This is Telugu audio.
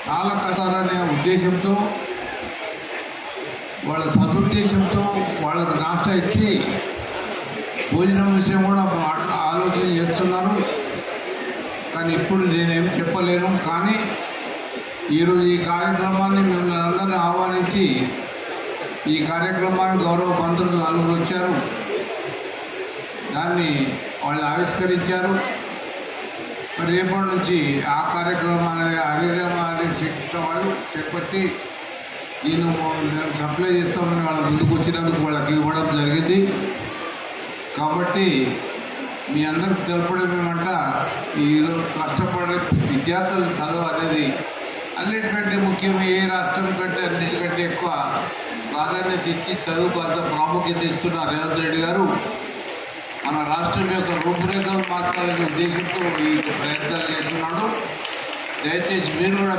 చాలా కష్టాలనే ఉద్దేశంతో, వాళ్ళ సదుద్దేశంతో వాళ్ళకు నాష్ట ఇచ్చి భోజనం విషయం కూడా అట్లా ఆలోచన చేస్తున్నారు. కానీ ఇప్పుడు నేనేం చెప్పలేను. కానీ ఈరోజు ఈ కార్యక్రమాన్ని మిమ్మల్ని అందరినీ ఆహ్వానించి ఈ కార్యక్రమానికి గౌరవ మంత్రులు నలుగురు వచ్చారు, దాన్ని వాళ్ళు ఆవిష్కరించారు. మరి రేపటి నుంచి ఆ కార్యక్రమాన్ని హరిరామాన్ని శ్రీకృష్ణ వాళ్ళు చేపట్టి నేను మేము సప్లై చేస్తామని వాళ్ళ ముందుకు వచ్చినందుకు వాళ్ళకి ఇవ్వడం జరిగింది. కాబట్టి మీ అందరికి తెలపడం ఏమంట, ఈరోజు కష్టపడే విద్యార్థుల చదువు అనేది అన్నిటికంటే ముఖ్యమే. ఏ రాష్ట్రం కంటే అన్నిటికంటే ఎక్కువ ప్రాధాన్యత ఇచ్చి చదువుకు అంత ప్రాముఖ్యత ఇస్తున్న రేవంత్ రెడ్డి గారు మన రాష్ట్రం యొక్క రూపురేఖలు మార్చాలనే ఉద్దేశంతో ఈ ప్రయత్నాలు చేస్తున్నాడు. దయచేసి మీరు కూడా